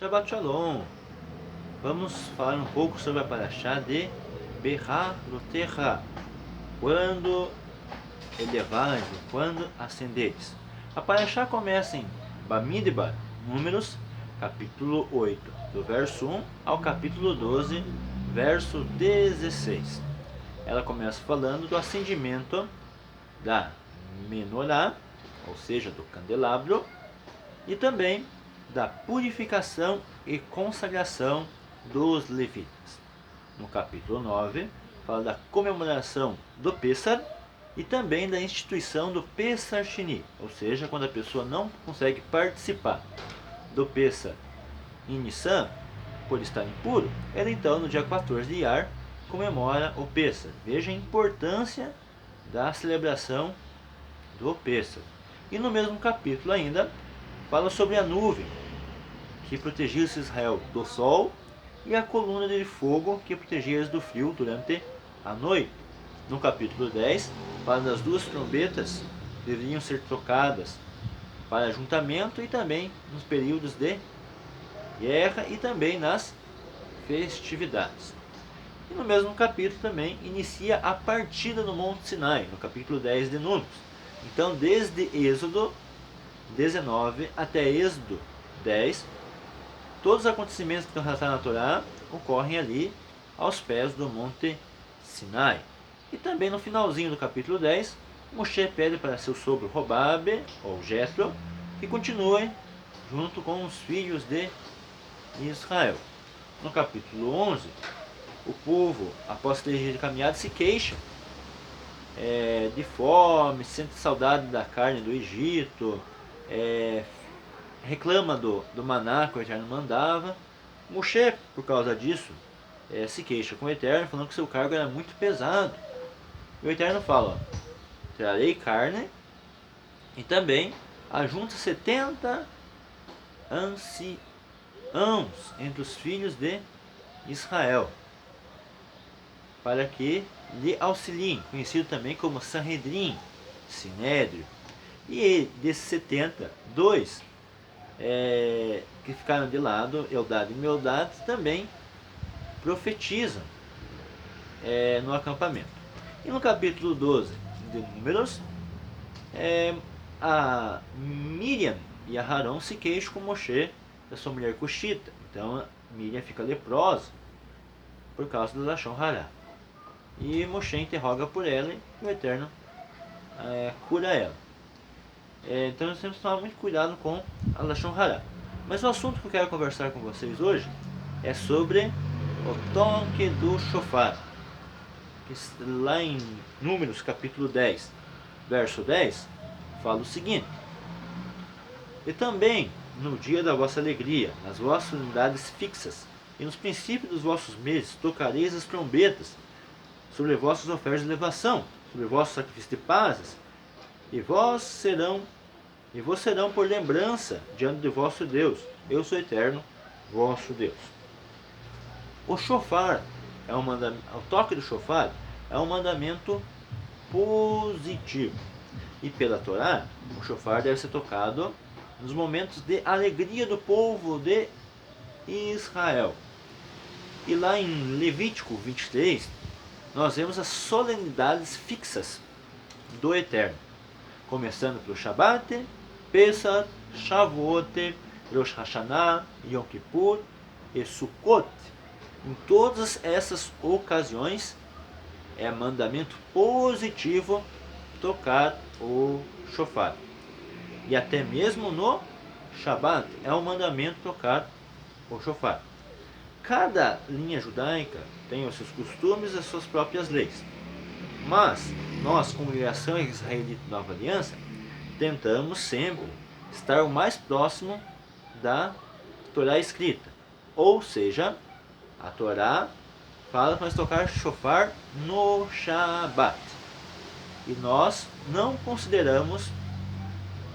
Shabbat Shalom! Vamos falar um pouco sobre a Parashá de Becharotecha, quando elevares e quando ascenderes. A Parashá começa em Bamidbar, Números, capítulo 8, do verso 1 ao capítulo 12, verso 16. Ela começa falando do acendimento da menorá, ou seja, do candelabro, e também da purificação e consagração dos levitas. No capítulo 9, fala da comemoração do Pêssar e também da instituição do Pêssar Sheni, ou seja, quando a pessoa não consegue participar do Pêssar em Nissan, por estar impuro, ela então no dia 14 de Iyar comemora o Pêssar. Veja a importância da celebração do Pêssar. E no mesmo capítulo ainda fala sobre a nuvem que protegia Israel do sol e a coluna de fogo que protegia eles do frio durante a noite. No capítulo 10, fala das duas trombetas que deveriam ser trocadas para ajuntamento e também nos períodos de guerra e também nas festividades. E no mesmo capítulo também inicia a partida no Monte Sinai, no capítulo 10 de Números. Então, desde Êxodo 19 até Êxodo 10, todos os acontecimentos que estão relatados na Torá ocorrem ali aos pés do Monte Sinai. E também no finalzinho do capítulo 10, Moshe pede para seu sogro Robabe, ou Jetro, que continue junto com os filhos de Israel. No capítulo 11, o povo, após ter dias de caminhada, se queixa de fome, sente saudade da carne do Egito, reclama do maná que o Eterno mandava. Moshe, por causa disso, se queixa com o Eterno, falando que seu cargo era muito pesado. E o Eterno fala: trarei carne e também ajunta 70 anciãos entre os filhos de Israel, para que lhe auxiliem, conhecido também como Sanhedrin, Sinédrio. E desses 70, dois que ficaram de lado, Eldad e Meldad, também profetizam no acampamento. E no capítulo 12 de Números, a Miriam e a Harão se queixam com Moshe da sua mulher Cushita. Então Miriam fica leprosa por causa do Lashon Hará. E Moshe interroga por ela e o Eterno cura ela. Então nós temos que tomar muito cuidado com a Lashon Hará. Mas o assunto que eu quero conversar com vocês hoje é sobre o toque do shofar. Lá em Números capítulo 10, verso 10, fala o seguinte: e também no dia da vossa alegria, nas vossas unidades fixas, e nos princípios dos vossos meses, tocareis as trombetas sobre vossas ofertas de elevação, sobre vossos sacrifícios de pazes, e vos serão por lembrança diante de vosso Deus. Eu sou eterno, vosso Deus. O shofar o toque do shofar é um mandamento positivo. E pela Torá, o shofar deve ser tocado nos momentos de alegria do povo de Israel. E lá em Levítico 23, nós vemos as solenidades fixas do Eterno, começando pelo Shabat, Pesach, Shavuot, Rosh Hashanah, Yom Kippur e Sukkot. Em todas essas ocasiões é mandamento positivo tocar o shofar. E até mesmo no Shabat é um mandamento tocar o shofar. Cada linha judaica tem os seus costumes e as suas próprias leis. Mas nós, congregação israelita Nova Aliança, tentamos sempre estar o mais próximo da Torá escrita. Ou seja, a Torá fala para nós tocar shofar no Shabat. E nós não consideramos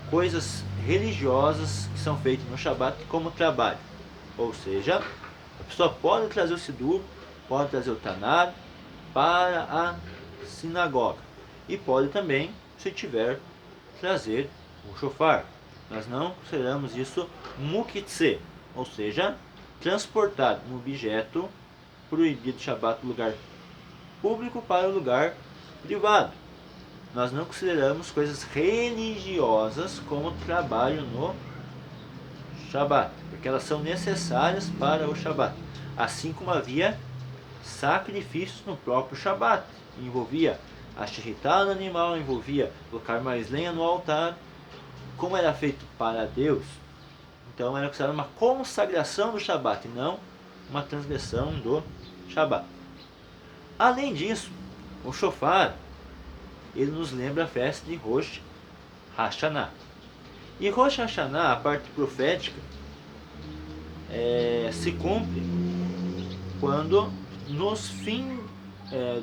coisas religiosas que são feitas no Shabat como trabalho. Ou seja, a pessoa pode trazer o Sidur, pode trazer o Tanar para a sinagoga. E pode também, se tiver, trazer o shofar. Nós não consideramos isso muktzeh. ou seja, transportar um objeto proibido de Shabat do lugar público para o lugar privado. Nós não consideramos coisas religiosas como trabalho no Shabat, porque elas são necessárias para o Shabat. Assim como havia sacrifícios no próprio Shabat, envolvia a shechitá no animal, envolvia colocar mais lenha no altar. Como era feito para Deus, então era considerado uma consagração do Shabat, e não uma transgressão do Shabat. Além disso, o shofar, ele nos lembra a festa de Rosh Hashanah. E Rosh Hashanah, a parte profética, se cumpre quando nos fins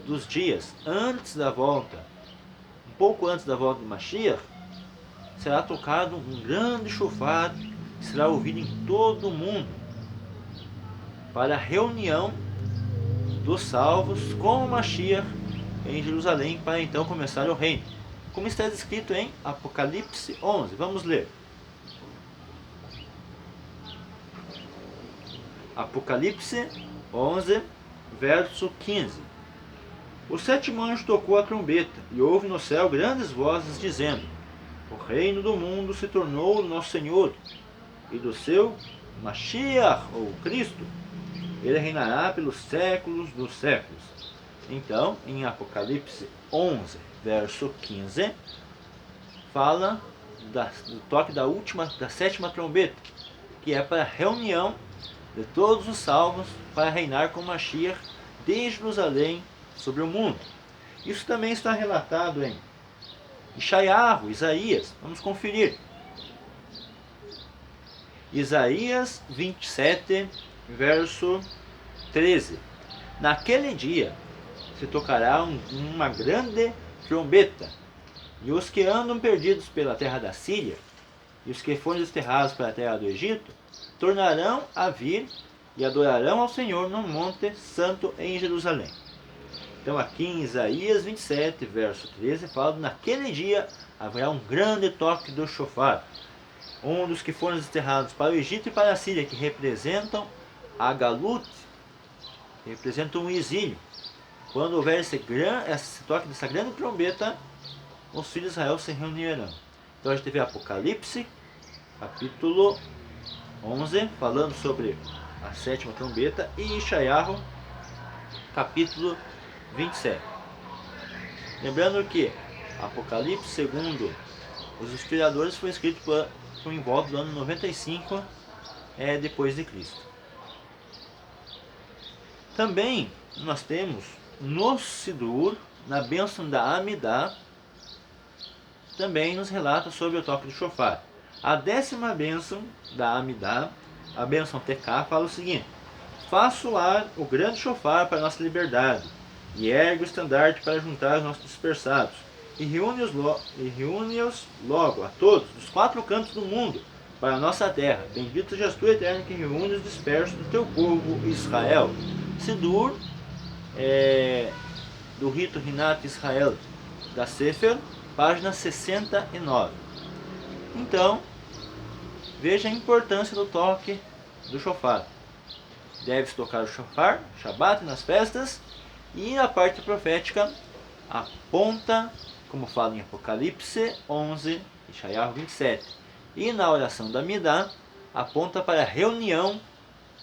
dos dias, antes da volta, um pouco antes da volta do Mashiach, será tocado um grande shofar, que será ouvido em todo o mundo, para a reunião dos salvos com o Mashiach em Jerusalém, para então começar o reino. Como está escrito em Apocalipse 11. Vamos ler. Apocalipse 11, verso 15. O sétimo anjo tocou a trombeta, e houve no céu grandes vozes dizendo: o reino do mundo se tornou do nosso Senhor e do seu Mashiach, ou Cristo. Ele reinará pelos séculos dos séculos. Então, em Apocalipse 11, verso 15, fala do toque da sétima trombeta, que é para a reunião de todos os salvos para reinar com Mashiach de Jerusalém sobre o mundo. Isso também está relatado em Ishayahu, Isaías. Vamos conferir. Isaías 27, verso 13. Naquele dia se tocará uma grande trombeta, e os que andam perdidos pela terra da Síria, e os que foram desterrados pela terra do Egito, tornarão a vir e adorarão ao Senhor no Monte Santo em Jerusalém. Então aqui em Isaías 27, verso 13, fala: naquele dia haverá um grande toque do shofar, um dos que foram desterrados para o Egito e para a Síria, que representam a Galut, que representam o exílio. Quando houver esse toque dessa grande trombeta, os filhos de Israel se reunirão. Então a gente teve Apocalipse, capítulo 11, falando sobre a sétima trombeta, e Ishayahu, capítulo 27. Lembrando que Apocalipse, segundo os historiadores, foi escrito por em volta do ano 95 depois de Cristo. Também nós temos no Sidur, na bênção da Amidah, também nos relata sobre o toque do shofar. A 10ª bênção da Amidah, a bênção Teká, fala o seguinte: faz soar o grande shofar para a nossa liberdade, e ergue o estandarte para juntar os nossos dispersados, e reúne-os logo a todos, dos 4 cantos do mundo, para a nossa terra. Bendito sejas tu, Eterno, que reúne os dispersos do teu povo Israel. Sidur, do rito Rinat Israel da Sefer, página 69. Então, veja a importância do toque do shofar. Deve-se tocar o shofar, Shabat, nas festas, e a parte profética aponta, como fala em Apocalipse 11, Ishayahu 27, e na oração da Amidah, aponta para a reunião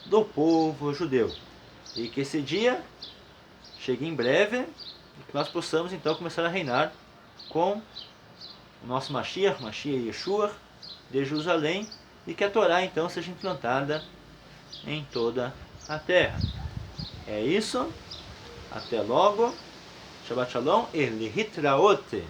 do povo judeu. E que esse dia chegue em breve, e que nós possamos então começar a reinar com o nosso Mashiach Yeshua, de Jerusalém, e que a Torá então seja implantada em toda a terra. É isso. Até logo. Shabbat Shalom e Lihitraot.